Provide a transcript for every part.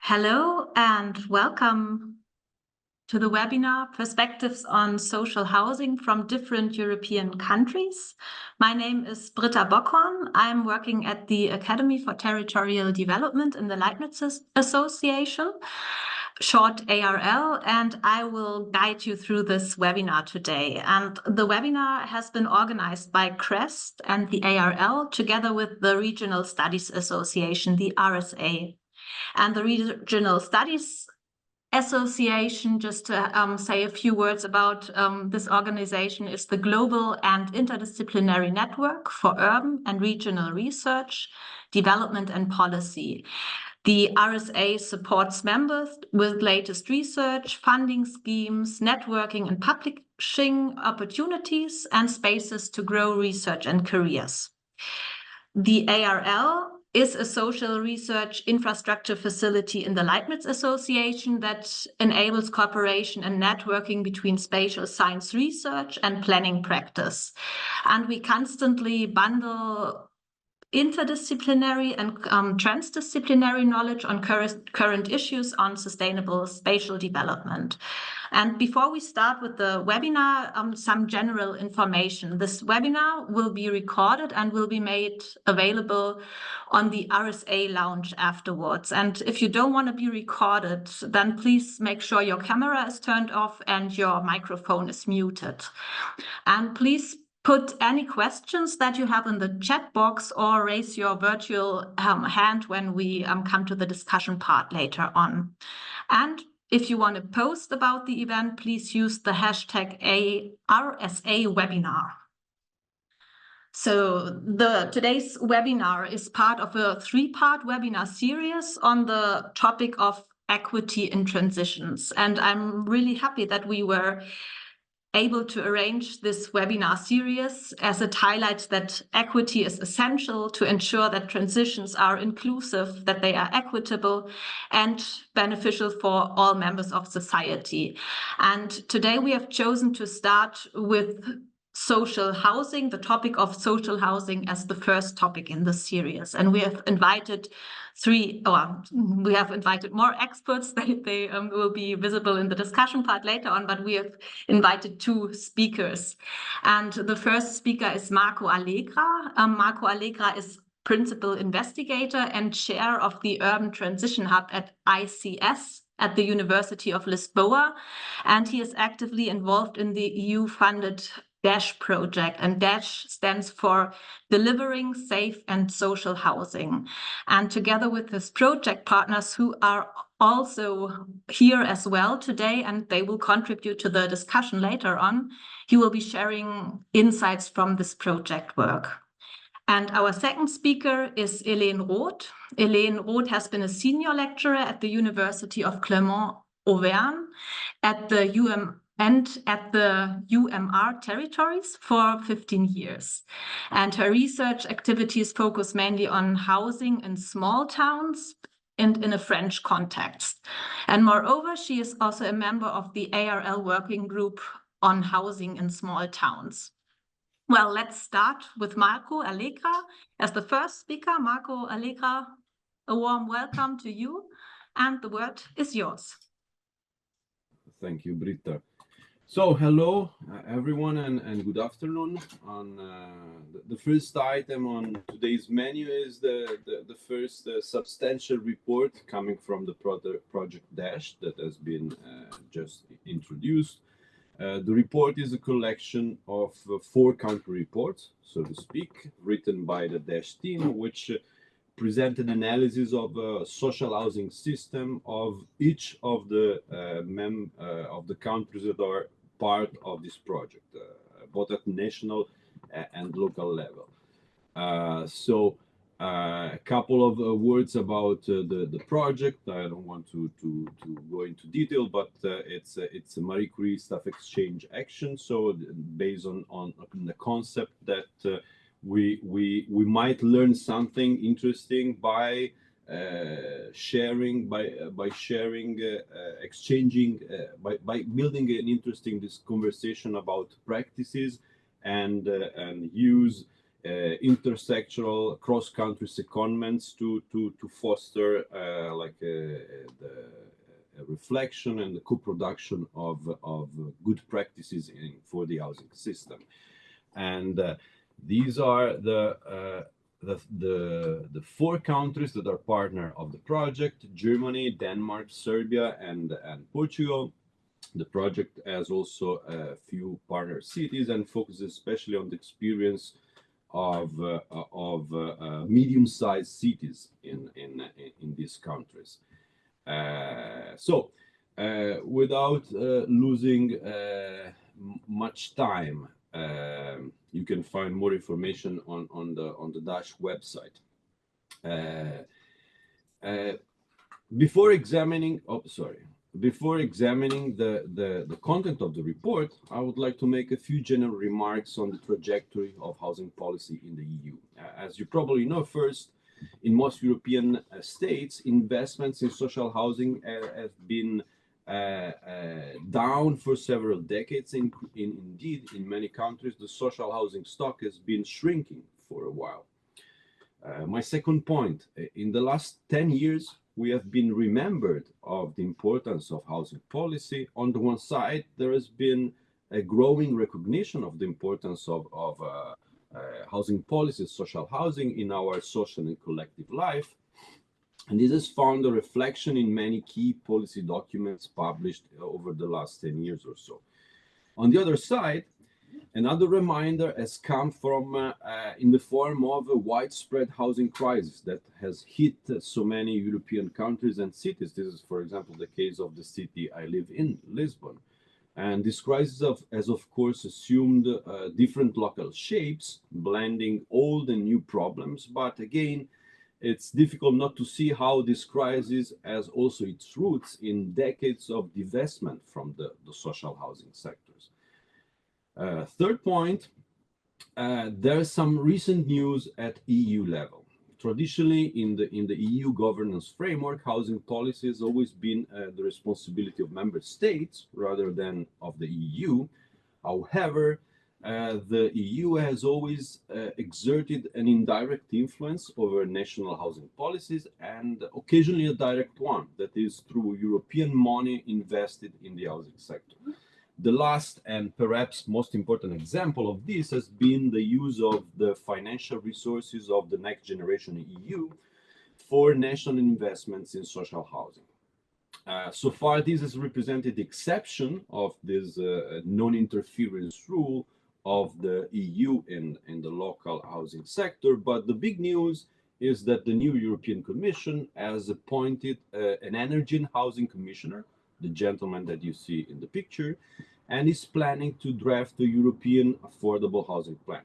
Hello and welcome to the webinar Perspectives on Social Housing from Different European Countries. My name is Britta Bockhorn. I'm working at the Academy for Territorial Development in the Leibniz Association, short ARL, and I will guide you through this webinar today. And the webinar has been organized by CReST and the ARL together with the Regional Studies Association, the RSA. And the Regional Studies Association, just to say a few words about this organization, is the global and interdisciplinary network for urban and regional research, development and policy. The RSA supports members with latest research, funding schemes, networking and publishing opportunities, and spaces to grow research and careers. The ARL is a social research infrastructure facility in the Leibniz Association that enables cooperation and networking between spatial science research and planning practice. And we constantly bundle interdisciplinary and transdisciplinary knowledge on current issues on sustainable spatial development. And before we start with the webinar, some general information. This webinar will be recorded and will be made available on the RSA lounge afterwards. And if you don't want to be recorded, then please make sure your camera is turned off and your microphone is muted. And please put any questions that you have in the chat box or raise your virtual hand when we come to the discussion part later on. And if you want to post about the event, please use the hashtag #RSAWebinar. So today's webinar is part of a three-part webinar series on the topic of equity in transitions. And I'm really happy that we were able to arrange this webinar series as it highlights that equity is essential to ensure that transitions are inclusive, that they are equitable and beneficial for all members of society. And today we have chosen to start with social housing, the topic of social housing as the first topic in this series. And we have invited more experts. They will be visible in the discussion part later on, but we have invited two speakers. And the first speaker is Marco Allegra. Marco Allegra is principal investigator and chair of the Urban Transition Hub at ICS at the University of Lisboa. And he is actively involved in the EU-funded DASH project, and DASH stands for Delivering Safe and Social Housing. And together with his project partners, who are also here as well today, and they will contribute to the discussion later on, he will be sharing insights from this project work. And our second speaker is Hélène Roth. Hélène Roth has been a senior lecturer at the University of Clermont, Auvergne, at the UMR territories for 15 years. And her research activities focus mainly on housing in small towns and in a French context. And moreover, she is also a member of the ARL working group on housing in small towns. Well, let's start with Marco Allegra as the first speaker. Marco Allegra, a warm welcome to you, and the word is yours. Thank you, Britta. So, hello, everyone, and good afternoon. The first item on today's menu is the first substantial report coming from the Project DASH that has been just introduced. The report is a collection of 4 country reports, so to speak, written by the DASH team, which present an analysis of a social housing system of each of the countries that are part of this project, both at national and local level. A couple of words about the project. I don't want to go into detail, but it's a Marie Curie staff exchange action. So based on the concept that we might learn something interesting by exchanging, by building an interesting conversation about practices and use intersectoral cross-country secondments to foster a reflection and the co-production of good practices for the housing system. And these are the 4 countries that are partner of the project: Germany, Denmark, Serbia, and Portugal. The project has also a few partner cities and focuses especially on the experience of medium-sized cities in these countries. Without losing much time, you can find more information on the Dash website. Before examining the content of the report, I would like to make a few general remarks on the trajectory of housing policy in the EU. As you probably know, first, in most European states, investments in social housing have been down for several decades. Indeed, in many countries, the social housing stock has been shrinking for a while. My second point, in the last 10 years, we have been remembered of the importance of housing policy. On the one side, there has been a growing recognition of the importance of housing policy, social housing in our social and collective life. And this has found a reflection in many key policy documents published over the last 10 years or so. On the other side, another reminder has come from in the form of a widespread housing crisis that has hit so many European countries and cities. This is, for example, the case of the city I live in, Lisbon. And this crisis has, of course, assumed different local shapes, blending old and new problems. But again, it's difficult not to see how this crisis has also its roots in decades of divestment from the social housing sectors. Third point, there's some recent news at EU level. Traditionally, in the EU governance framework, housing policy has always been the responsibility of member states rather than of the EU. However, the EU has always exerted an indirect influence over national housing policies, and occasionally a direct one, that is through European money invested in the housing sector. The last and perhaps most important example of this has been the use of the financial resources of the Next Generation EU for national investments in social housing. So far, this has represented the exception of this non-interference rule of the EU in the local housing sector. But the big news is that the new European Commission has appointed an energy and housing commissioner, the gentleman that you see in the picture, and is planning to draft the European Affordable Housing Plan.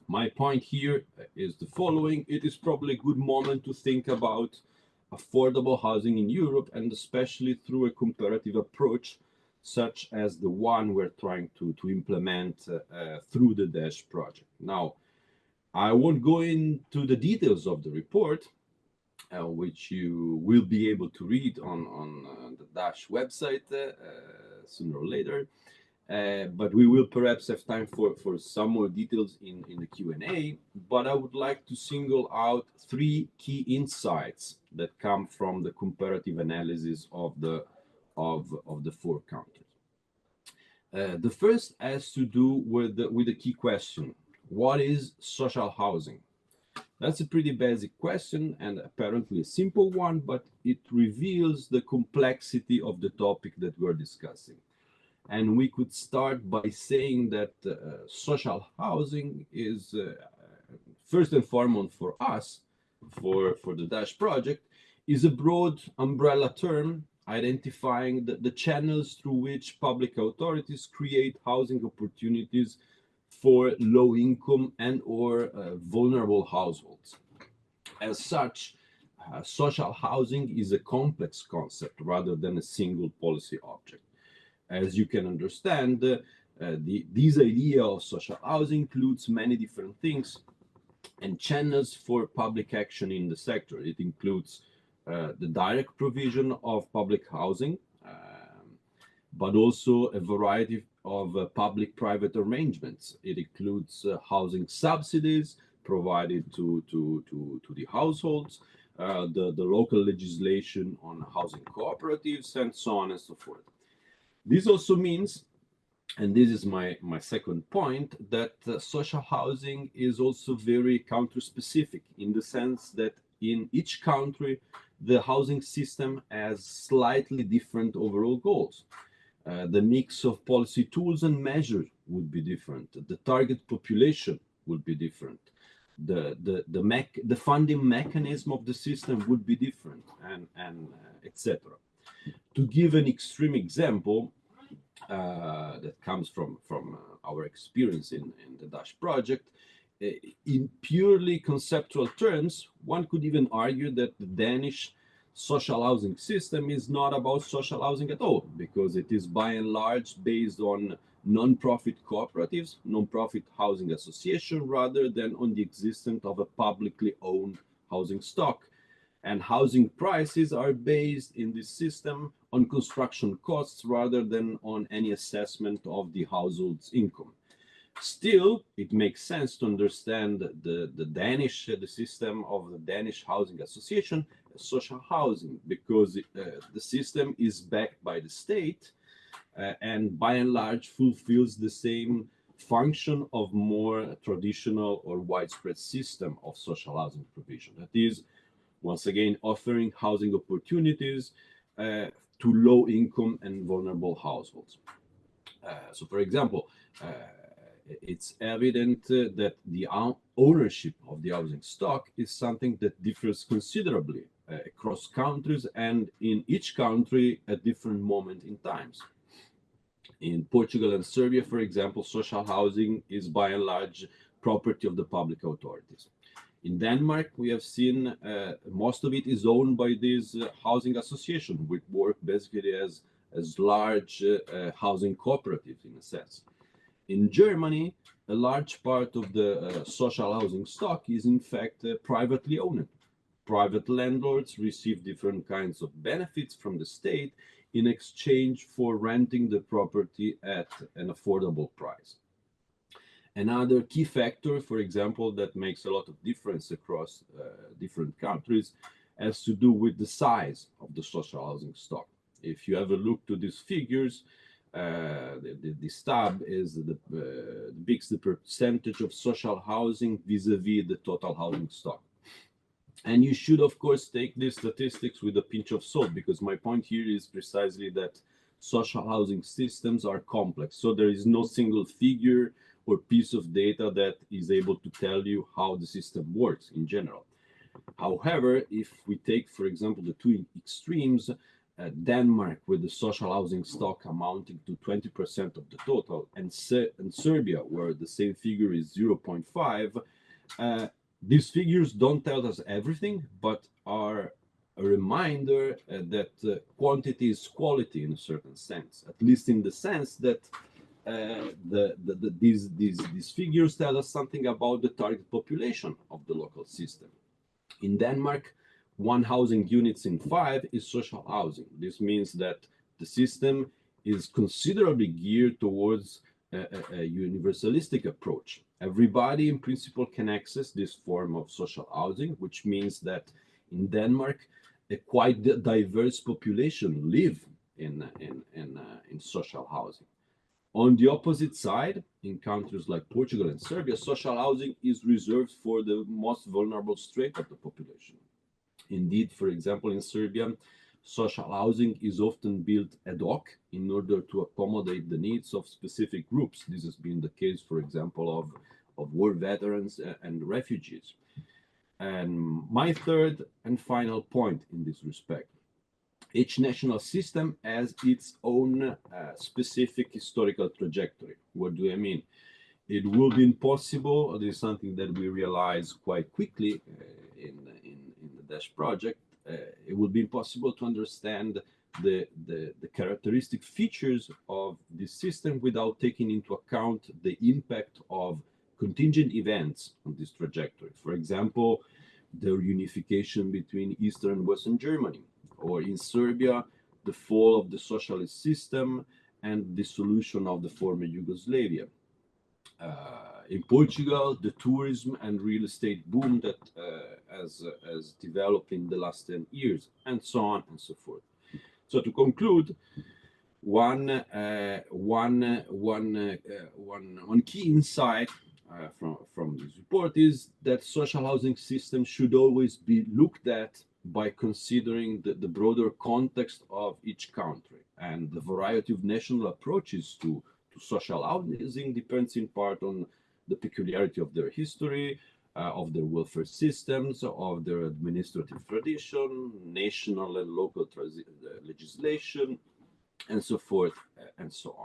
My point here is the following: it is probably a good moment to think about affordable housing in Europe, and especially through a comparative approach, such as the one we're trying to implement through the DASH project. Now, I won't go into the details of the report, which you will be able to read on the DASH website sooner or later, but we will perhaps have time for some more details in the Q&A. But I would like to single out 3 key insights that come from the comparative analysis of the 4 countries. The first has to do with the key question: what is social housing? That's a pretty basic question and apparently a simple one, but it reveals the complexity of the topic that we're discussing. And we could start by saying that social housing is, first and foremost for us, for the DASH project, is a broad umbrella term identifying the channels through which public authorities create housing opportunities for low-income and or vulnerable households. As such, social housing is a complex concept rather than a single policy object. As you can understand, this idea of social housing includes many different things and channels for public action in the sector. It includes the direct provision of public housing, but also a variety of public-private arrangements. It includes housing subsidies provided to the households, the local legislation on housing cooperatives, and so on and so forth. This also means, and this is my second point, that social housing is also very country-specific in the sense that in each country, the housing system has slightly different overall goals. The mix of policy tools and measures would be different. The target population would be different. The funding mechanism of the system would be different, and etc. To give an extreme example that comes from our experience in the Dutch project, in purely conceptual terms, one could even argue that the Danish social housing system is not about social housing at all, because it is by and large based on non-profit cooperatives, non-profit housing association, rather than on the existence of a publicly owned housing stock. And housing prices are based in this system on construction costs rather than on any assessment of the household's income. Still, it makes sense to understand the system of the Danish Housing Association as social housing, because the system is backed by the state and by and large fulfills the same function of more traditional or widespread system of social housing provision. That is, once again, offering housing opportunities to low-income and vulnerable households. So, for example, it's evident that the ownership of the housing stock is something that differs considerably across countries and in each country at different moments in times. In Portugal and Serbia, for example, social housing is by and large property of the public authorities. In Denmark, we have seen most of it is owned by these housing associations, which work basically as large housing cooperatives in a sense. In Germany, a large part of the social housing stock is in fact privately owned. Private landlords receive different kinds of benefits from the state in exchange for renting the property at an affordable price. Another key factor, for example, that makes a lot of difference across different countries has to do with the size of the social housing stock. If you have a look to these figures, this tab is the percentage of social housing vis-a-vis the total housing stock. And you should, of course, take these statistics with a pinch of salt, because my point here is precisely that social housing systems are complex. So there is no single figure or piece of data that is able to tell you how the system works in general. However, if we take, for example, the two extremes, Denmark with the social housing stock amounting to 20% of the total, and Serbia, where the same figure is 0.5, these figures don't tell us everything, but are a reminder that quantity is quality in a certain sense, at least in the sense that these figures tell us something about the target population of the local system. In Denmark, 1 housing units in 5 is social housing. This means that the system is considerably geared towards a universalistic approach. Everybody in principle can access this form of social housing, which means that in Denmark, a quite diverse population live in social housing. On the opposite side, in countries like Portugal and Serbia, social housing is reserved for the most vulnerable strata of the population. Indeed, for example, in Serbia, social housing is often built ad hoc in order to accommodate the needs of specific groups. This has been the case, for example, of war veterans and refugees. And my third and final point in this respect: each national system has its own specific historical trajectory. What do I mean? It will be impossible, this is something that we realize quite quickly in the Dash project, it will be impossible to understand the characteristic features of this system without taking into account the impact of contingent events on this trajectory. For example, the reunification between Eastern and Western Germany, or in Serbia, the fall of the socialist system and dissolution of the former Yugoslavia. In Portugal, the tourism and real estate boom that has developed in the last 10 years, and so on and so forth. So to conclude, one key insight from this report is that social housing system should always be looked at by considering the broader context of each country, and the variety of national approaches to social housing depends in part on the peculiarity of their history, of their welfare systems, of their administrative tradition, national and local legislation, and so forth and so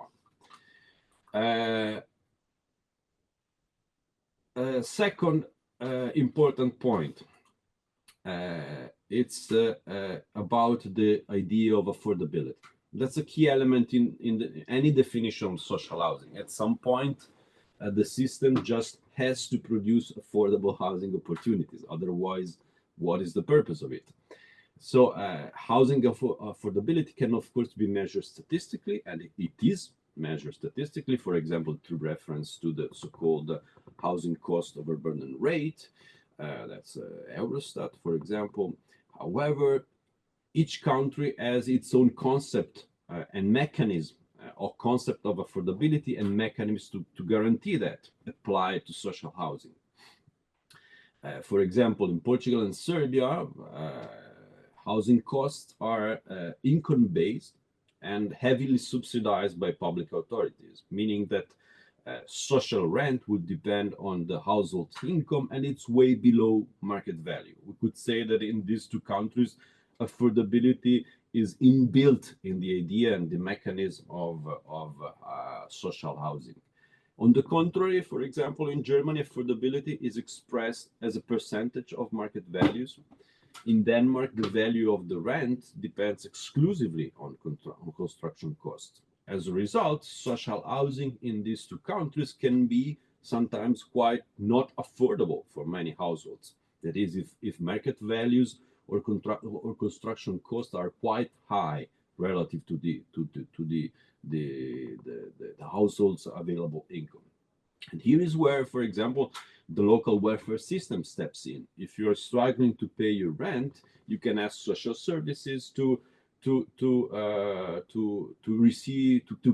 on. Second important point, it's about the idea of affordability. That's a key element in any definition of social housing. At some point, the system just has to produce affordable housing opportunities. Otherwise, what is the purpose of it? So housing affordability can, of course, be measured statistically, and it is measured statistically, for example, through reference to the so-called housing cost over burden rate. That's Eurostat, for example. However, each country has its own concept and mechanism or concept of affordability and mechanisms to guarantee that apply to social housing. For example, in Portugal and Serbia, housing costs are income-based and heavily subsidized by public authorities, meaning that social rent would depend on the household's income, and it's way below market value. We could say that in these two countries, affordability is inbuilt in the idea and the mechanism of social housing. On the contrary, for example, in Germany, affordability is expressed as a percentage of market values. In Denmark, the value of the rent depends exclusively on construction costs. As a result, social housing in these two countries can be sometimes quite not affordable for many households. That is, if market values or construction costs are quite high relative to the household's available income. And here is where, for example, the local welfare system steps in. If you are struggling to pay your rent, you can ask social services to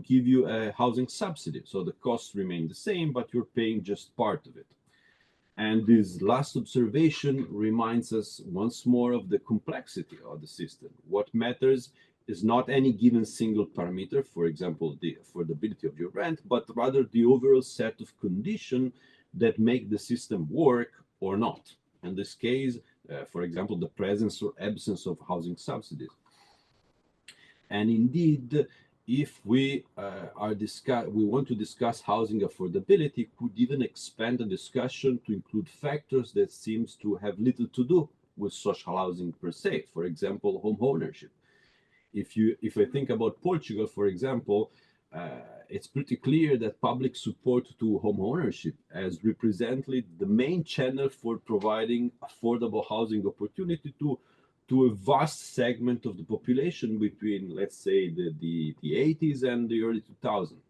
give you a housing subsidy. So the costs remain the same, but you're paying just part of it. And this last observation reminds us once more of the complexity of the system. What matters is not any given single parameter, for example, the affordability of your rent, but rather the overall set of conditions that make the system work or not. In this case, for example, the presence or absence of housing subsidies. And indeed, if we want to discuss housing affordability, could even expand the discussion to include factors that seems to have little to do with social housing per se. For example, home ownership. If I think about Portugal, for example, it's pretty clear that public support to home ownership has represented the main channel for providing affordable housing opportunity to a vast segment of the population between, let's say, the 80s and the early 2000s.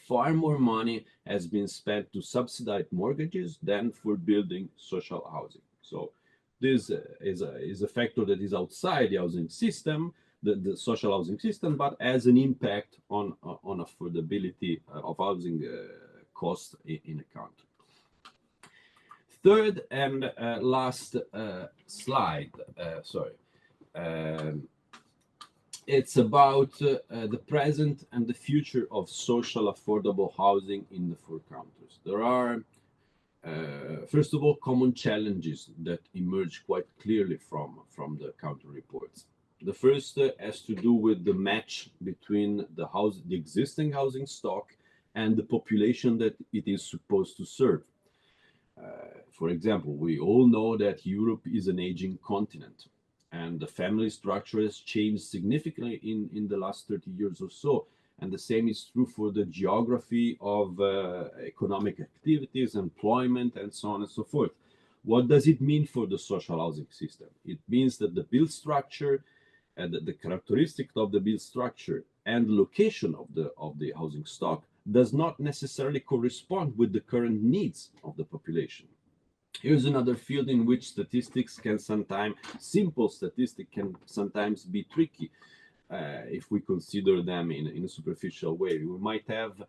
Far more money has been spent to subsidize mortgages than for building social housing. So this is a factor that is outside the housing system, the social housing system, but has an impact on affordability of housing costs in a country. Third and last slide, it's about the present and the future of social affordable housing in the four countries. There are, first of all, common challenges that emerge quite clearly from the country reports. The first has to do with the match between the existing housing stock and the population that it is supposed to serve. For example, we all know that Europe is an aging continent, and the family structure has changed significantly in the last 30 years or so. And the same is true for the geography of economic activities, employment, and so on and so forth. What does it mean for the social housing system? It means that the build structure and the characteristic of the build structure and location of the housing stock does not necessarily correspond with the current needs of the population. Here's another field in which statistics can sometimes, simple statistics can sometimes be tricky if we consider them in a superficial way. We might have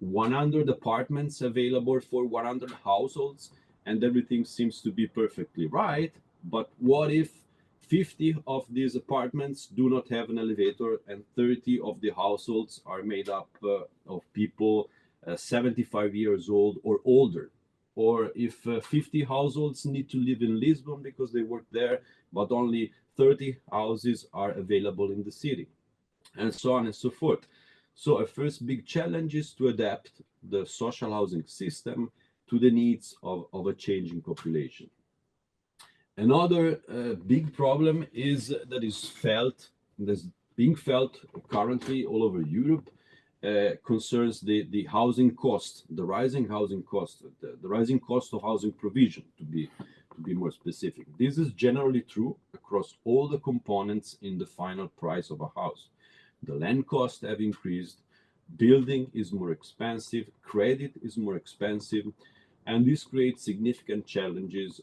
100 apartments available for 100 households, and everything seems to be perfectly right. But what if 50 of these apartments do not have an elevator, and 30 of the households are made up of people 75 years old or older? Or if 50 households need to live in Lisbon because they work there, but only 30 houses are available in the city, and so on and so forth. So a first big challenge is to adapt the social housing system to the needs of a changing population. Another big problem is that is being felt currently all over Europe, concerns the housing cost, the rising housing cost, the rising cost of housing provision, to be more specific. This is generally true across all the components in the final price of a house. The land costs have increased, building is more expensive, credit is more expensive, and this creates significant challenges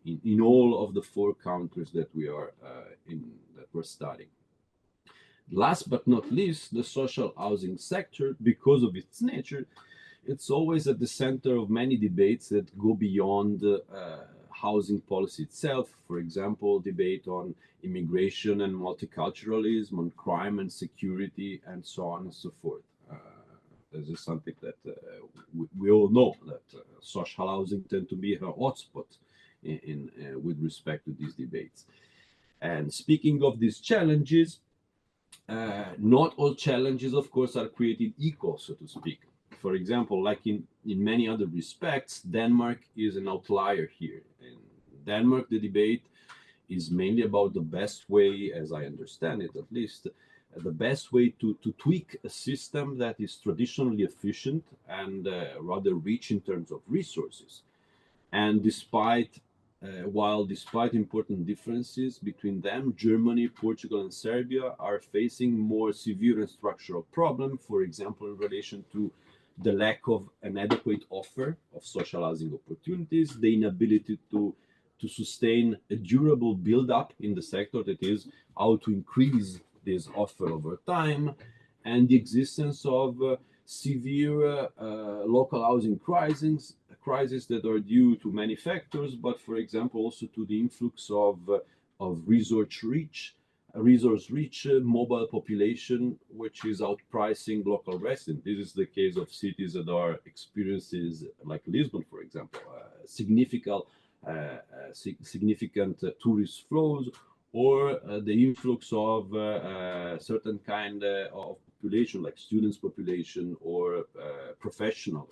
in all of the 4 countries that we're studying. Last but not least, the social housing sector, because of its nature, it's always at the center of many debates that go beyond housing policy itself. For example, debate on immigration and multiculturalism, on crime and security, and so on and so forth. This is something that we all know, that social housing tend to be a hotspot with respect to these debates. And speaking of these challenges, not all challenges, of course, are created equal, so to speak. For example, like in many other respects, Denmark is an outlier here. In Denmark, the debate is mainly about the best way, as I understand it at least, the best way to tweak a system that is traditionally efficient and rather rich in terms of resources. And despite important differences between them, Germany, Portugal, and Serbia are facing more severe and structural problems, for example, in relation to the lack of an adequate offer of social housing opportunities, the inability to sustain a durable build-up in the sector, that is, how to increase this offer over time, and the existence of severe local housing crises that are due to many factors, but for example also to the influx of resource-rich mobile population, which is outpricing local residents. This is the case of cities that are experiences like Lisbon, for example, significant tourist flows, or the influx of certain kind of population, like students population or professional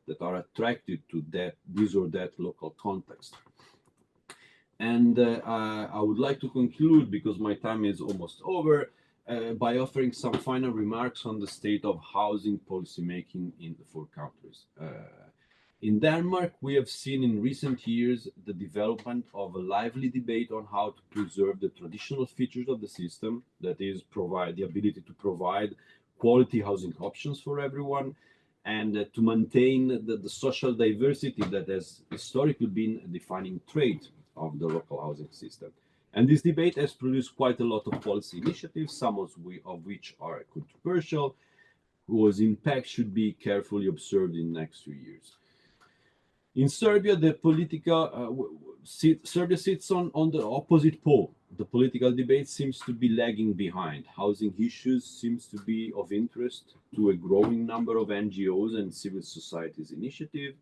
that are attracted to this or that local context. And I would like to conclude, because my time is almost over, by offering some final remarks on the state of housing policymaking in the 4 countries. In Denmark, we have seen in recent years the development of a lively debate on how to preserve the traditional features of the system, that is, provide the ability to provide quality housing options for everyone, and to maintain the social diversity that has historically been a defining trait of the local housing system. And this debate has produced quite a lot of policy initiatives, some of which are controversial, whose impact should be carefully observed in the next few years. In Serbia, Serbia sits on the opposite pole. The political debate seems to be lagging behind. Housing issues seems to be of interest to a growing number of NGOs and civil societies initiatives,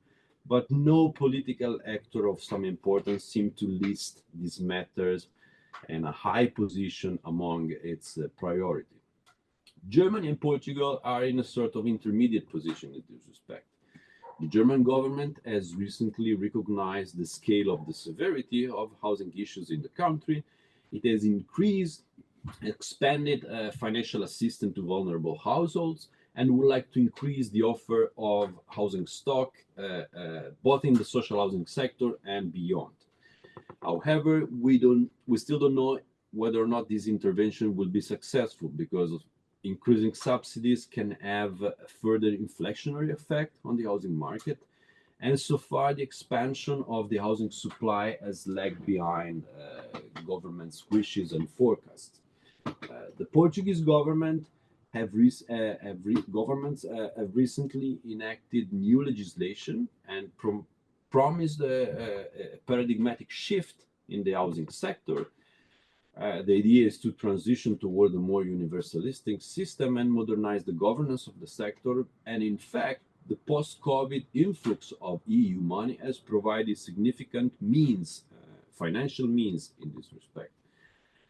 but no political actor of some importance seems to list these matters in a high position among its priority. Germany and Portugal are in a sort of intermediate position in this respect. The German government has recently recognized the scale of the severity of housing issues in the country. It has expanded financial assistance to vulnerable households, and would like to increase the offer of housing stock, both in the social housing sector and beyond. However, we still don't know whether or not this intervention will be successful, because increasing subsidies can have a further inflationary effect on the housing market. And so far, the expansion of the housing supply has lagged behind government's wishes and forecasts. The Portuguese government have recently enacted new legislation and promised a paradigmatic shift in the housing sector. The idea is to transition toward a more universalistic system and modernize the governance of the sector. And in fact, the post-COVID influx of EU money has provided significant means, financial means in this respect.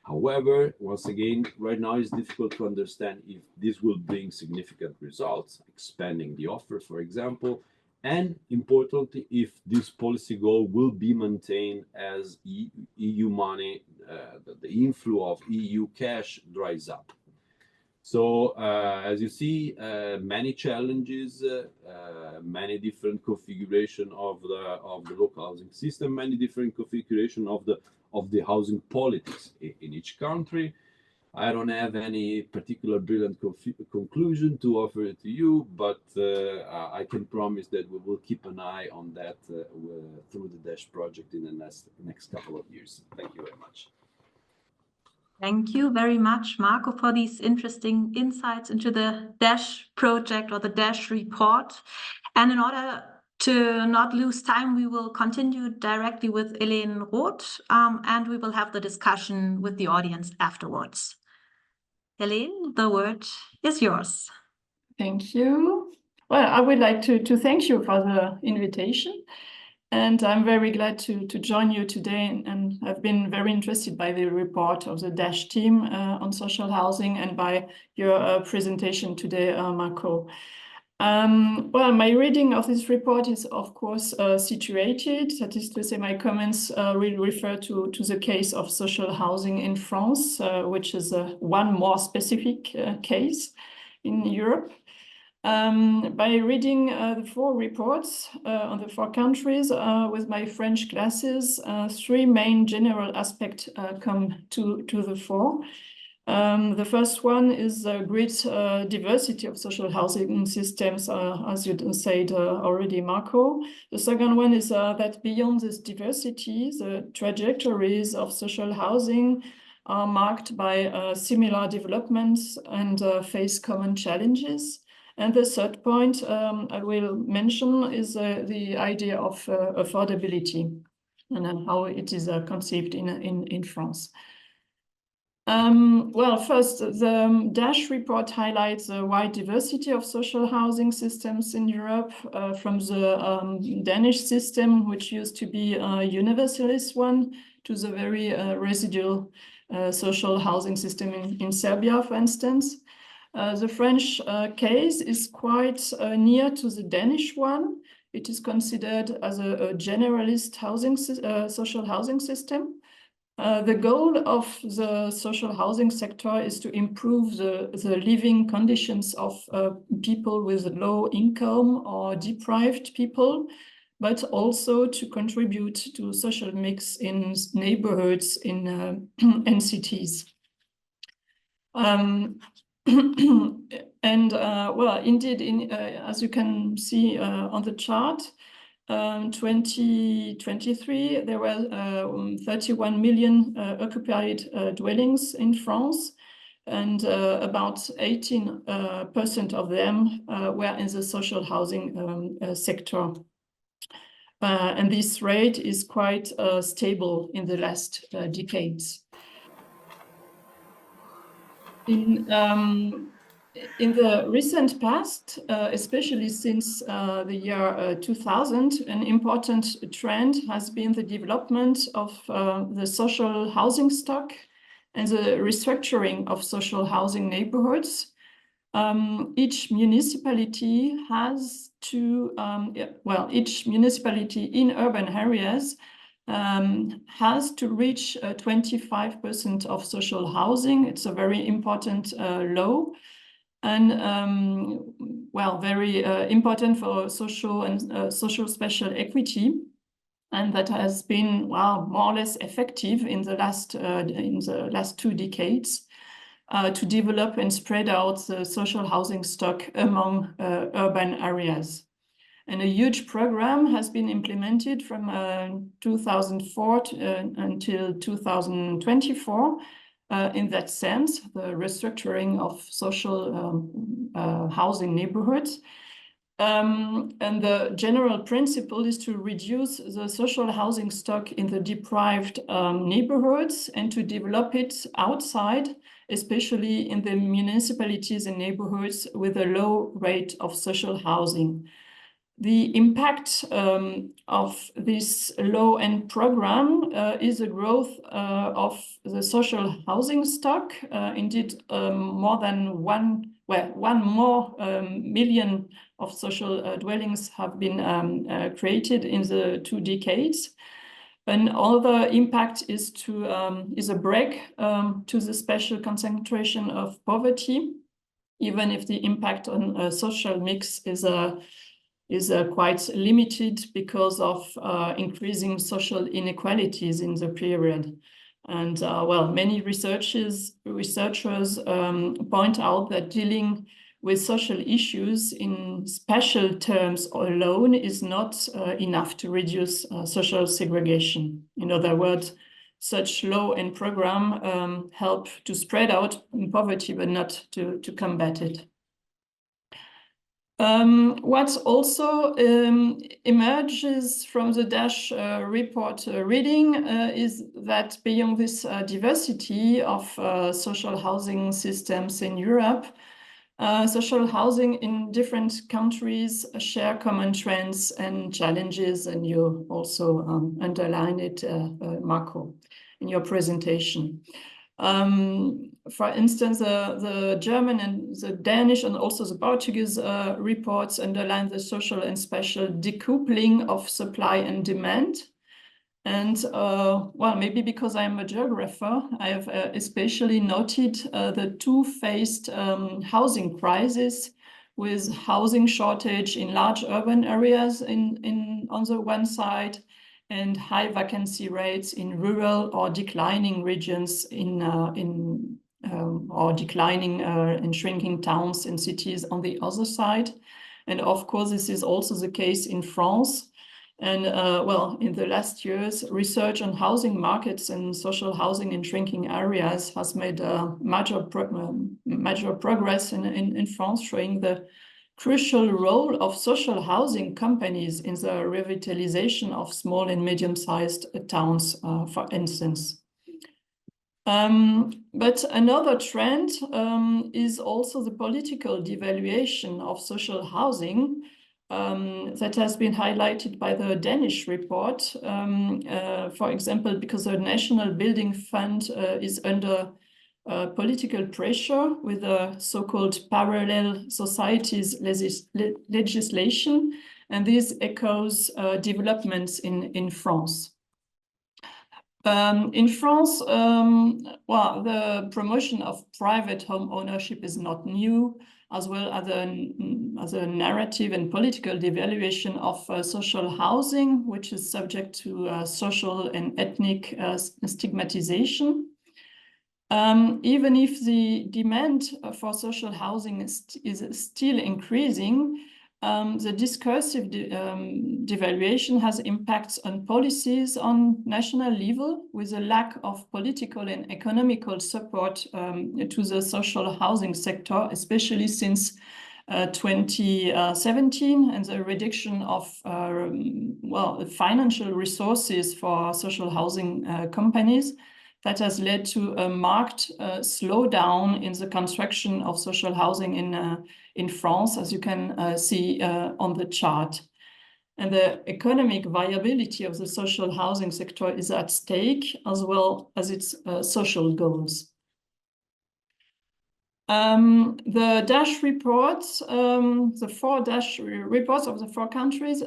However, once again, right now it's difficult to understand if this will bring significant results, expanding the offer, for example, and importantly, if this policy goal will be maintained as EU money, the inflow of EU cash dries up. So, as you see, many challenges, many different configuration of the local housing system, many different configuration of the housing politics in each country. I don't have any particular brilliant conclusion to offer to you, but I can promise that we will keep an eye on that through the DASH project in the next couple of years. Thank you very much. Thank you very much, Marco, for these interesting insights into the DASH project or the DASH report. And in order to not lose time, we will continue directly with Hélène Roth, and we will have the discussion with the audience afterwards. Hélène, the word is yours. Thank you. Well, I would like to thank you for the invitation. And I'm very glad to join you today, and I've been very interested by the report of the DASH team on social housing and by your presentation today, Marco. Well, my reading of this report is, of course, situated. That is to say, my comments will refer to the case of social housing in France, which is one more specific case in Europe. By reading the 4 reports on the 4 countries with my French classes, 3 main general aspects come to the fore. The first one is the great diversity of social housing systems, as you said already, Marco. The second one is that beyond this diversity, the trajectories of social housing are marked by similar developments and face common challenges. And the third point I will mention is the idea of affordability and how it is conceived in France. Well, first, the DASH report highlights the wide diversity of social housing systems in Europe, from the Danish system, which used to be a universalist one, to the very residual social housing system in Serbia, for instance. The French case is quite near to the Danish one. It is considered as a generalist social housing system. The goal of the social housing sector is to improve the living conditions of people with low income or deprived people, but also to contribute to social mix in neighborhoods in cities. And well, indeed, as you can see on the chart, 2023, there were 31 million occupied dwellings in France, and about 18% of them were in the social housing sector. And this rate is quite stable in the last decades. In the recent past, especially since the year 2000, an important trend has been the development of the social housing stock and the restructuring of social housing neighborhoods. Each municipality has to, each municipality in urban areas has to reach 25% of social housing. It's a very important law, and very important for social and social special equity. and that has been, well, more or less effective in the last 2 decades to develop and spread out the social housing stock among urban areas. And a huge program has been implemented from 2004 until 2024 in that sense, the restructuring of social housing neighborhoods. And the general principle is to reduce the social housing stock in the deprived neighborhoods and to develop it outside, especially in the municipalities and neighborhoods with a low rate of social housing. The impact of this low-end program is a growth of the social housing stock. Indeed, more than one more million of social dwellings have been created in the 2 decades. Another impact is a break to the special concentration of poverty, even if the impact on social mix is quite limited because of increasing social inequalities in the period. And well, many researchers point out that dealing with social issues in special terms alone is not enough to reduce social segregation. In other words, such low-end program help to spread out poverty, but not to combat it. What also emerges from the DASH report reading is that beyond this diversity of social housing systems in Europe, social housing in different countries share common trends and challenges, and you also underline it, Marco, in your presentation. For instance, the German and the Danish and also the Portuguese reports underline the social and spatial decoupling of supply and demand. And well, maybe because I'm a geographer, I have especially noted the two-phased housing crisis, with housing shortage in large urban areas on the one side, and high vacancy rates in rural or declining regions or declining and shrinking towns and cities on the other side. And of course, this is also the case in France. And well, in the last years, research on housing markets and social housing in shrinking areas has made major progress in France, showing the crucial role of social housing companies in the revitalization of small and medium-sized towns, for instance. But another trend is also the political devaluation of social housing that has been highlighted by the Danish report. For example, because the National Building Fund is under political pressure with the so-called parallel societies legislation, and this echoes developments in France. In France, well, the promotion of private home ownership is not new, as well as a narrative and political devaluation of social housing, which is subject to social and ethnic stigmatization. Even if the demand for social housing is still increasing, the discursive devaluation has impacts on policies on national level, with a lack of political and economical support to the social housing sector, especially since 2017, and the reduction of well, financial resources for social housing companies. That has led to a marked slowdown in the construction of social housing in France, as you can see on the chart. And the economic viability of the social housing sector is at stake, as well as its social goals. The DASH reports, the 4 DASH reports of the 4 countries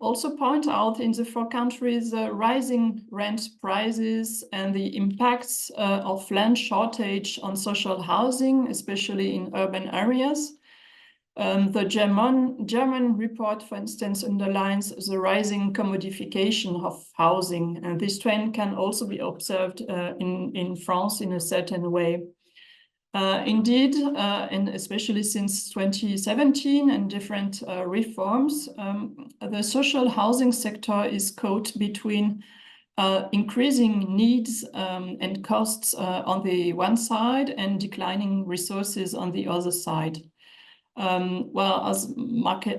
also point out in the 4 countries rising rent prices and the impacts of land shortage on social housing, especially in urban areas. The German report, for instance, underlines the rising commodification of housing, and this trend can also be observed in France in a certain way. Indeed, and especially since 2017 and different reforms, the social housing sector is caught between increasing needs and costs on the one side and declining resources on the other side. Well, as Marco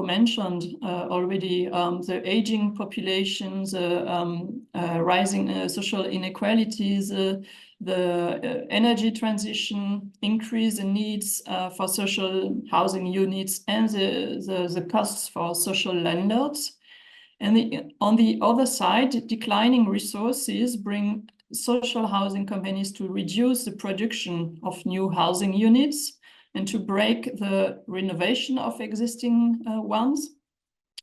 mentioned already, the aging population, the rising social inequalities, the energy transition, increase in needs for social housing units, and the costs for social landlords. And on the other side, declining resources bring social housing companies to reduce the production of new housing units and to break the renovation of existing ones,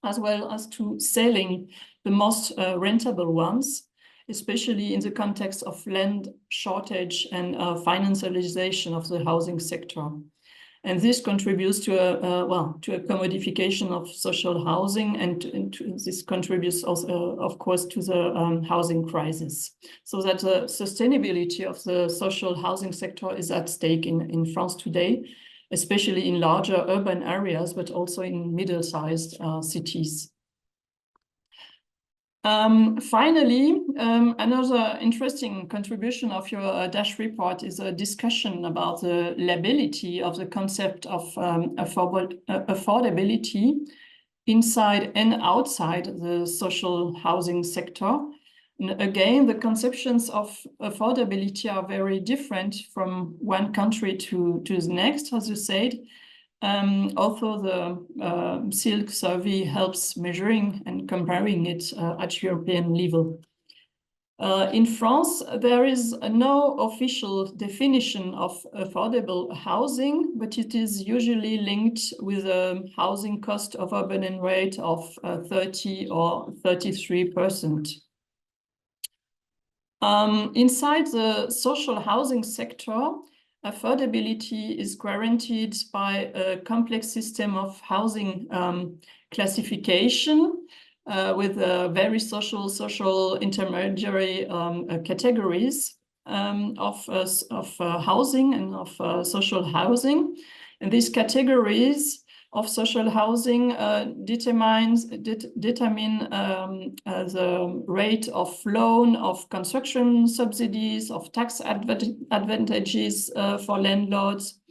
as well as to selling the most rentable ones, especially in the context of land shortage and financialization of the housing sector. And this contributes to a commodification of social housing, and this contributes also, of course, to the housing crisis. So that the sustainability of the social housing sector is at stake in France today, especially in larger urban areas, but also in middle-sized cities. Finally, another interesting contribution of your DASH report is a discussion about the liability of the concept of affordability inside and outside the social housing sector. And again, the conceptions of affordability are very different from one country to the next, as you said. Although the SILK survey helps measuring and comparing it at European level. In France, there is no official definition of affordable housing, but it is usually linked with a housing cost of urban rate of 30 or 33%. Inside the social housing sector, affordability is guaranteed by a complex system of housing classification with very social intermediary categories of housing and of social housing. And these categories of social housing determine the rate of loan, of construction subsidies, of tax advantages for landlords.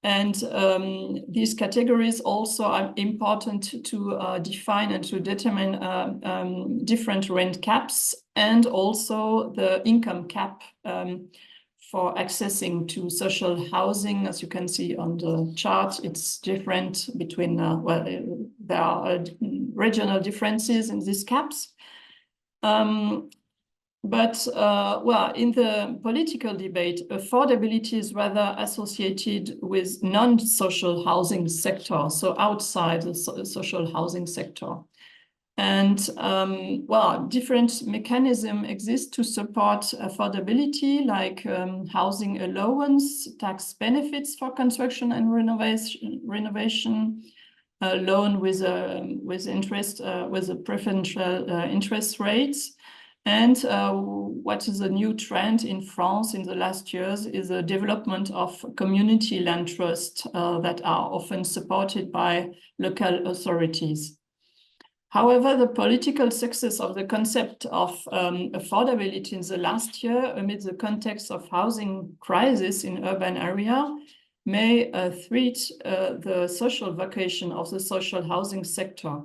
And these categories also are important to define and to determine different rent caps, and also the income cap for accessing to social housing. As you can see on the chart, it's different between, well, there are regional differences in these caps. Well, in the political debate, affordability is rather associated with non-social housing sector, so outside the social housing sector. And well, different mechanisms exist to support affordability, like housing allowance, tax benefits for construction and renovation, loan with interest, with a preferential interest rates. And what is a new trend in France in the last years is the development of community land trusts that are often supported by local authorities. However, the political success of the concept of affordability in the last year amid the context of housing crisis in urban area may threat the social vocation of the social housing sector.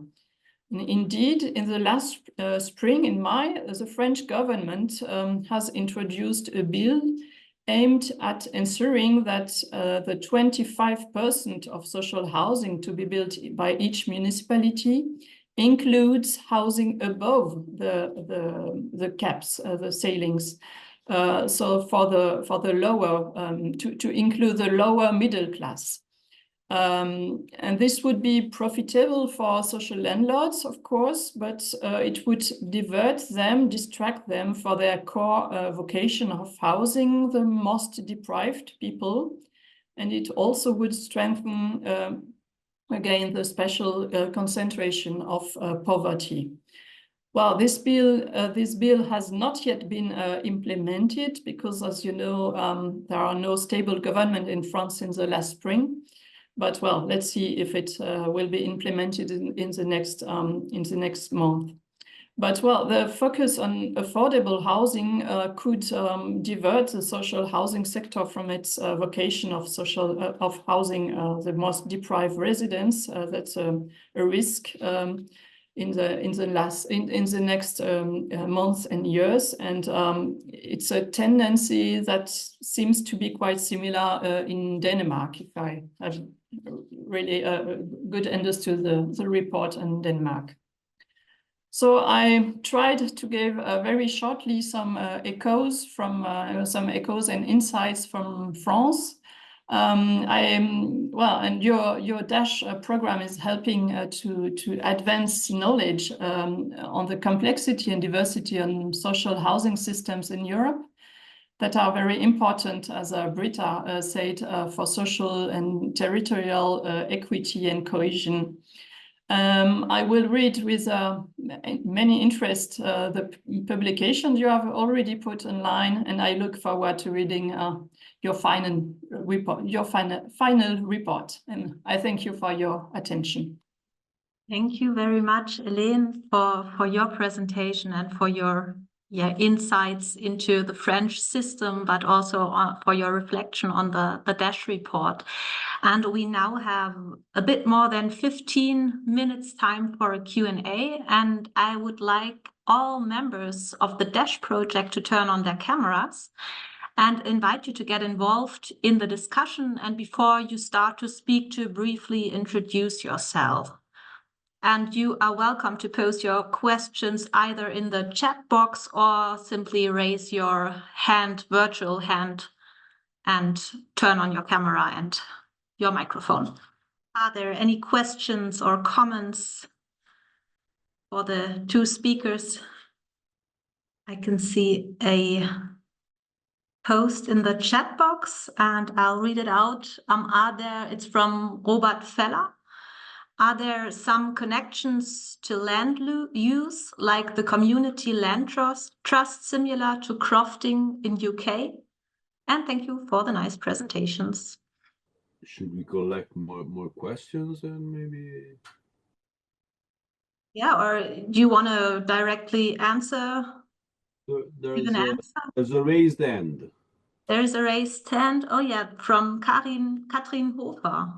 Indeed, in the last spring, in May, the French government has introduced a bill aimed at ensuring that the 25% of social housing to be built by each municipality includes housing above the caps, the ceilings. So for the lower, to include the lower middle class. And this would be profitable for social landlords, of course, but it would distract them for their core vocation of housing the most deprived people, and it also would strengthen again the special concentration of poverty. Well, this bill has not yet been implemented because, as you know, there are no stable government in France since the last spring. But well, let's see if it will be implemented in the next month. But well, the focus on affordable housing could divert the social housing sector from its vocation of housing the most deprived residents. That's a risk in the next months and years, and it's a tendency that seems to be quite similar in Denmark, if I have really good understood the report in Denmark. So I tried to give very shortly some echoes and insights from France. And your DASH program is helping to advance knowledge on the complexity and diversity in social housing systems in Europe that are very important, as Britta said, for social and territorial equity and cohesion. I will read with many interest the publications you have already put online, and I look forward to reading your final report. And I thank you for your attention. Thank you very much, Hélène, for your presentation and for your insights into the French system, but also for your reflection on the DASH report. And we now have a bit more than 15 minutes time for a Q&A, and I would like all members of the DASH project to turn on their cameras and invite you to get involved in the discussion, and before you start to speak, to briefly introduce yourself. And you are welcome to post your questions either in the chat box or simply raise your virtual hand, and turn on your camera and your microphone. Are there any questions or comments for the two speakers? I can see a post in the chat box and I'll read it out. It's from Robert Feller. Are there some connections to land use, like the community land trust similar to crofting in UK? And thank you for the nice presentations. Should we collect more questions and maybe? Yeah, or do you want to directly answer? There's a raised hand. There is a raised hand. Oh yeah, from Katrin Hofer.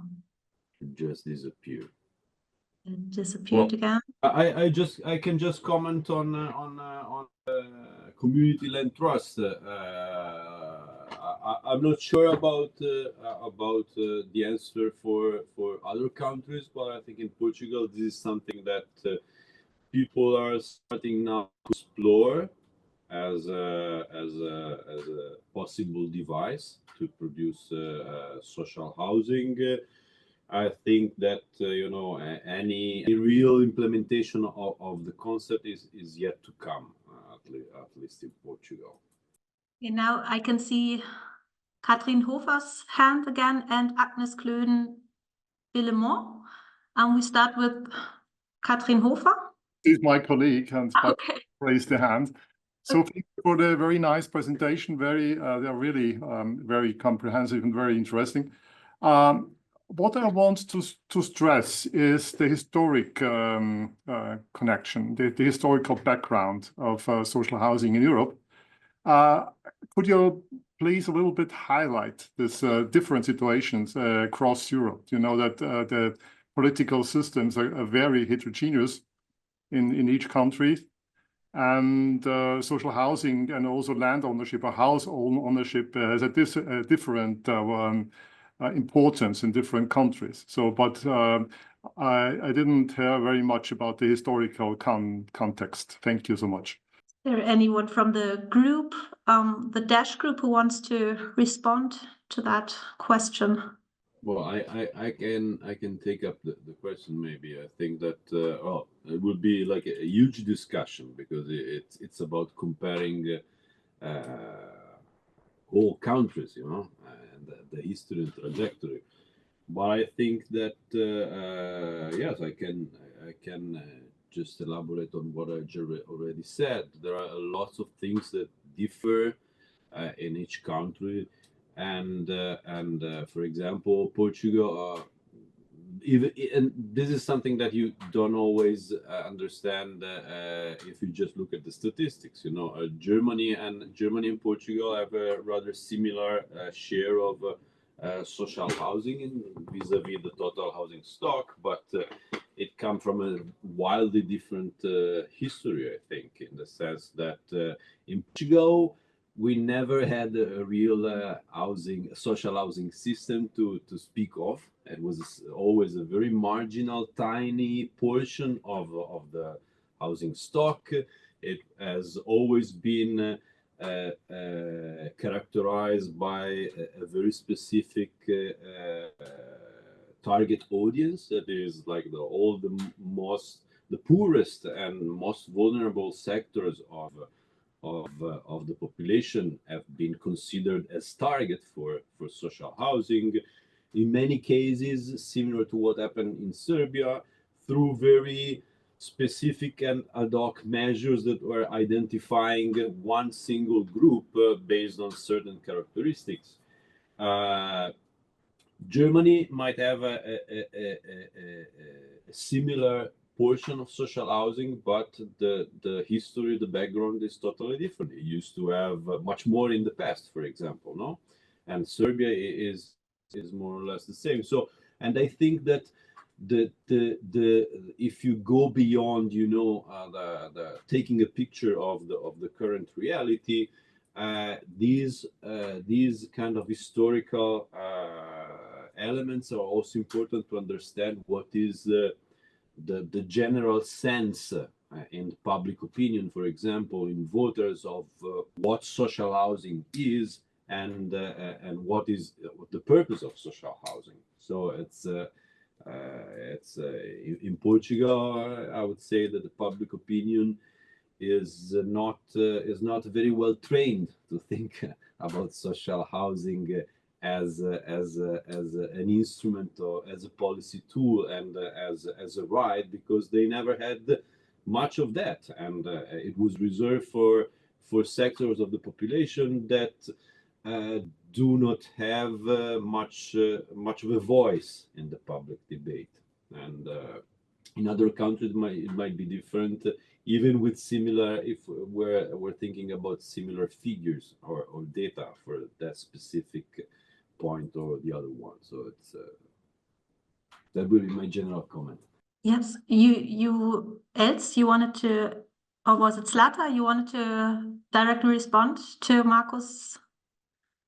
It just disappeared. It disappeared again. I can just comment on community land trust. I'm not sure about the answer for other countries, but I think in Portugal this is something that people are starting now to explore as a possible device to produce social housing. I think that any real implementation of the concept is yet to come, at least in Portugal. Okay, now I can see Katrin Hofer's hand again and Agnes Klöden-Villemont. And we start with Katrin Hofer. She's my colleague and Okay. raised the hand. So thank you for the very nice presentation. They're really very comprehensive and very interesting. What I want to stress is the historic connection, the historical background of social housing in Europe. Could you please a little bit highlight this different situations across Europe? You know that the political systems are very heterogeneous in each country, and social housing and also land ownership or house ownership has a different importance in different countries. So, but I didn't hear very much about the historical context. Thank you so much. Is there anyone from the group, the DASH group, who wants to respond to that question? Well, I can take up the question. Maybe I think that it would be like a huge discussion because it's about comparing all countries, and the history and trajectory. But I think that yes, I can just elaborate on what I already said. There are lots of things that differ in each country, and for example, Portugal. And this is something that you don't always understand if you just look at the statistics. You know, Germany and Portugal have a rather similar share of social housing vis-a-vis the total housing stock, but it comes from a wildly different history, I think, in the sense that in Portugal we never had a real social housing system to speak of. It was always a very marginal, tiny portion of the housing stock. It has always been characterized by a very specific target audience, that is like the poorest and most vulnerable sectors of the population have been considered as target for social housing. In many cases, similar to what happened in Serbia, through very specific and ad hoc measures that were identifying one single group based on certain characteristics. Germany might have a similar portion of social housing, but the history, the background is totally different. It used to have much more in the past, for example, no? And Serbia is more or less the same. So, and I think that the if you go beyond, you know, the taking a picture of the current reality, these kind of historical elements are also important to understand what is the general sense in public opinion, for example, in voters, of what social housing is and what the purpose of social housing. So it's in Portugal, I would say that the public opinion is not very well trained to think about social housing as an instrument or as a policy tool and as a right, because they never had much of that, and it was reserved for sectors of the population that do not have much of a voice in the public debate. And in other countries it might be different, even with similar, if we're thinking about similar figures or data for that specific point or the other one. So it's that will be my general comment. Yes, you wanted to, or was it Zlata? You wanted to directly respond to Marco's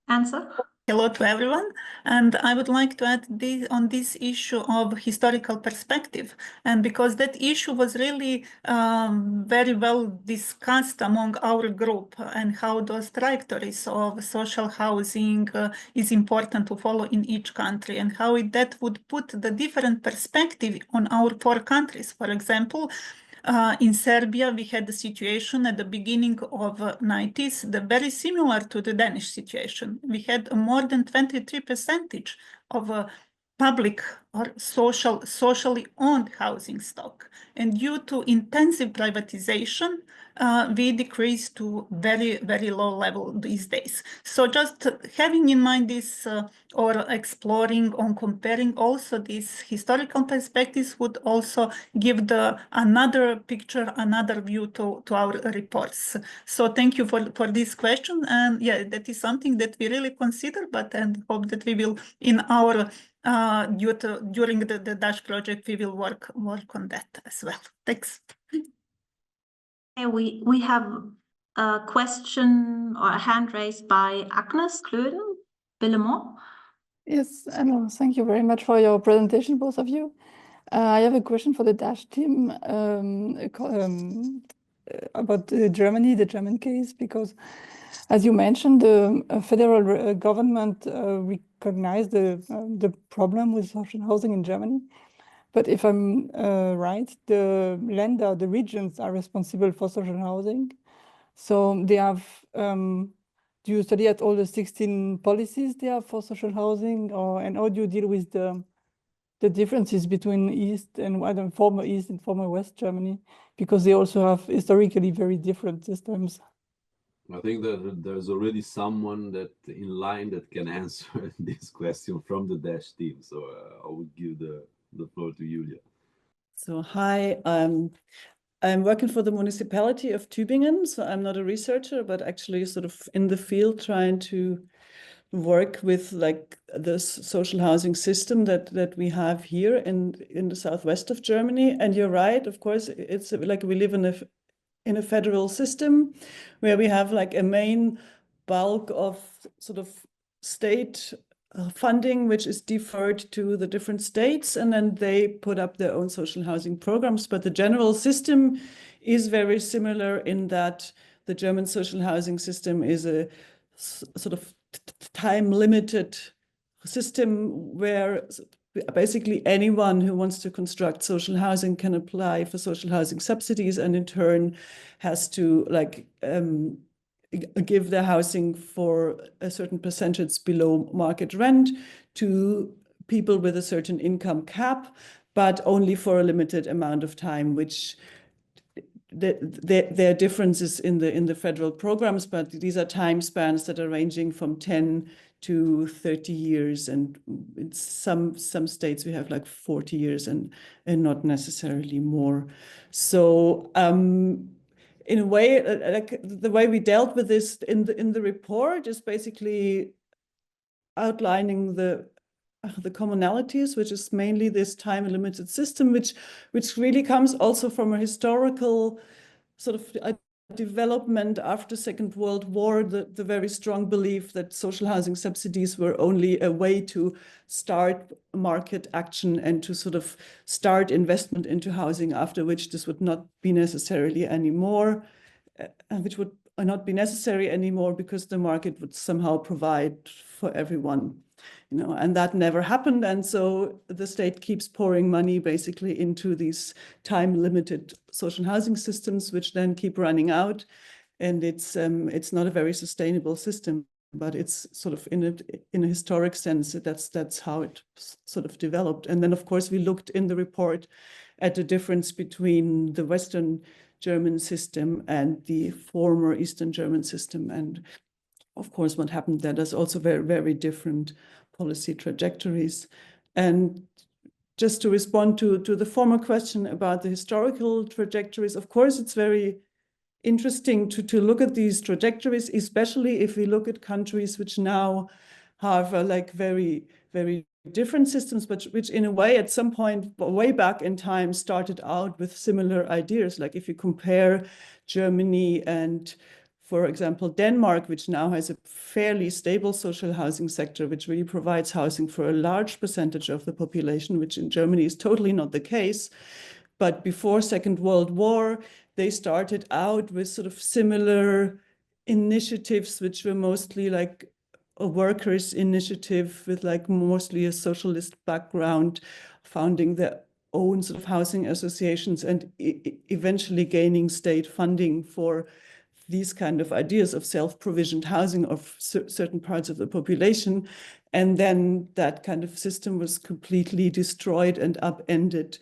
answer? Hello to everyone, and I would like to add on this issue of historical perspective, and because that issue was really very well discussed among our group, and how those trajectories of social housing is important to follow in each country, and how that would put the different perspective on our 4 countries. For example, in Serbia, we had the situation at the beginning of 90s, very similar to the Danish situation. We had more than 23% of public or socially owned housing stock. And due to intensive privatization, we decreased to very, very low level these days. So just having in mind this or exploring or comparing also these historical perspectives would also give another picture, another view to our reports. So thank you for this question. And yeah, that is something that we really consider, and hope that we will in our during the Dutch project, we will work on that as well. Thanks. We have a question or a hand raised by Agnes Klöden, Billemont. Yes, hello. Thank you very much for your presentation, both of you. I have a question for the Dutch team about Germany, the German case, because as you mentioned, the federal government recognized the problem with social housing in Germany. But if I'm right, the Länder, the regions are responsible for social housing. So they have do you study at all the 16 policies there for social housing, and how do you deal with the differences between East and former East and former West Germany, because they also have historically very different systems? I think that there's already someone that in line that can answer this question from the DASH team. So I would give the floor to Julia. So hi, I'm working for the municipality of Tübingen. So I'm not a researcher, but actually sort of in the field trying to work with like the social housing system that we have here in the southwest of Germany. And you're right, of course, it's like we live in a federal system where we have like a main bulk of sort of state funding, which is deferred to the different states, and then they put up their own social housing programs. But the general system is very similar in that the German social housing system is a sort of time-limited system where basically anyone who wants to construct social housing can apply for social housing subsidies, and in turn has to like give their housing for a certain percentage below market rent to people with a certain income cap, but only for a limited amount of time, which there are differences in the federal programs, but these are time spans that are ranging from 10 to 30 years, and in some states we have like 40 years and not necessarily more. So in a way, like the way we dealt with this in the report is basically outlining the commonalities, which is mainly this time-limited system, which really comes also from a historical sort of development after Second World War, the very strong belief that social housing subsidies were only a way to start market action and to sort of start investment into housing, after which this would not be necessarily anymore, which would not be necessary anymore because the market would somehow provide for everyone. You know, and that never happened. And so the state keeps pouring money basically into these time-limited social housing systems, which then keep running out. And it's not a very sustainable system, but it's sort of in a historic sense, that's how it sort of developed. And then, of course, we looked in the report at the difference between the Western German system and the former Eastern German system. And of course, what happened there, there's also very, very different policy trajectories. And just to respond to the former question about the historical trajectories, of course, it's very interesting to look at these trajectories, especially if we look at countries which now have like very, very different systems, but which in a way at some point way back in time started out with similar ideas. Like if you compare Germany and, for example, Denmark, which now has a fairly stable social housing sector, which really provides housing for a large percentage of the population, which in Germany is totally not the case. But before Second World War, they started out with sort of similar initiatives, which were mostly like a workers' initiative with like mostly a socialist background, founding their own sort of housing associations and eventually gaining state funding for these kind of ideas of self-provisioned housing of certain parts of the population. And then that kind of system was completely destroyed and upended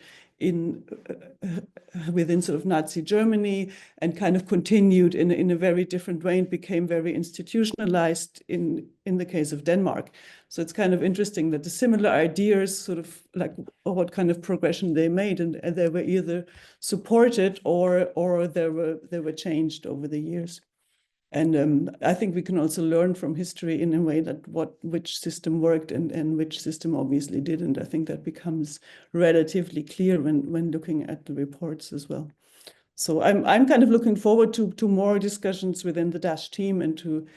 within sort of Nazi Germany, and kind of continued in a very different way and became very institutionalized in the case of Denmark. So it's kind of interesting that the similar ideas sort of like what kind of progression they made, and they were either supported or they were changed over the years. And I think we can also learn from history in a way that which system worked and which system obviously didn't. I think that becomes relatively clear when looking at the reports as well. So I'm kind of looking forward to more discussions within the DASH team, and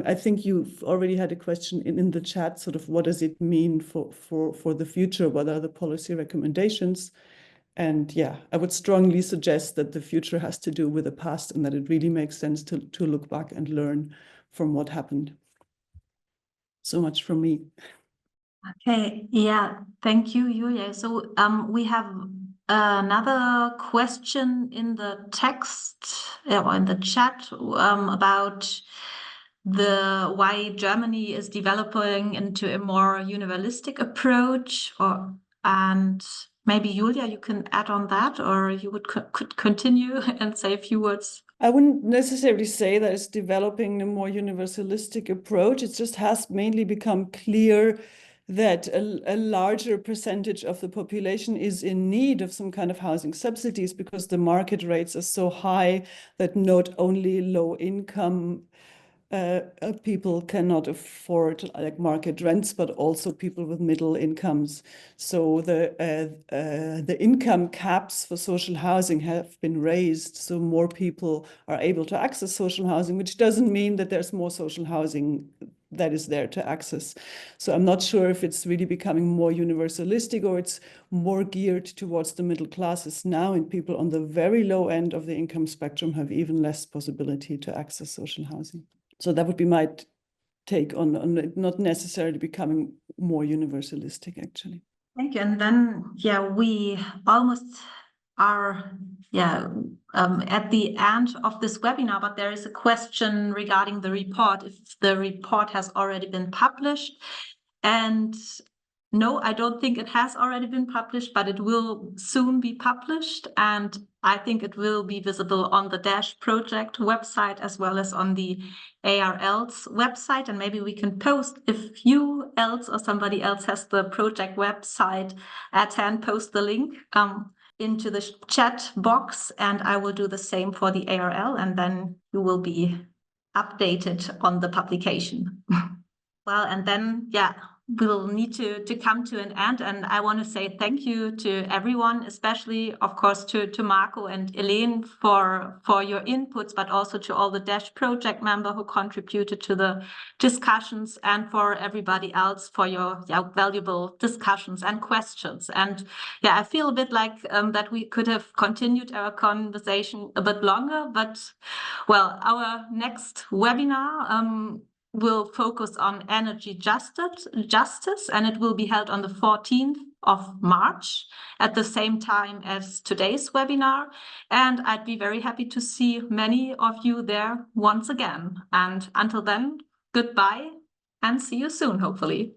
I think you've already had a question in the chat, sort of what does it mean for the future? What are the policy recommendations? And yeah, I would strongly suggest that the future has to do with the past, and that it really makes sense to look back and learn from what happened. So much from me. Okay, yeah, thank you, Julia. So we have another question in the text or in the chat about why Germany is developing into a more universalistic approach, and maybe Julia, you can add on that, or you could continue and say a few words. I wouldn't necessarily say that it's developing a more universalistic approach. It just has mainly become clear that a larger percentage of the population is in need of some kind of housing subsidies, because the market rates are so high that not only low income people cannot afford like market rents, but also people with middle incomes. So the income caps for social housing have been raised, so more people are able to access social housing, which doesn't mean that there's more social housing that is there to access. So I'm not sure if it's really becoming more universalistic or it's more geared towards the middle classes now, and people on the very low end of the income spectrum have even less possibility to access social housing. So that would be my take on it not necessarily becoming more universalistic, actually. Thank you. And then, we almost are at the end of this webinar, but there is a question regarding the report, if the report has already been published. And no, I don't think it has already been published, but it will soon be published. And I think it will be visible on the DASH project website as well as on the ARL's website. And maybe we can post, if you else or somebody else has the project website at hand, post the link into the chat box, and I will do the same for the ARL, and then you will be updated on the publication. Well, and then, we'll need to come to an end. And I want to say thank you to everyone, especially, of course, to Marco and Hélène for your inputs, but also to all the DASH project members who contributed to the discussions, and for everybody else for your valuable discussions and questions. And I feel a bit like that we could have continued our conversation a bit longer, but well, our next webinar will focus on energy justice, and it will be held on the 14th of March at the same time as today's webinar. And I'd be very happy to see many of you there once again. And until then, goodbye and see you soon, hopefully.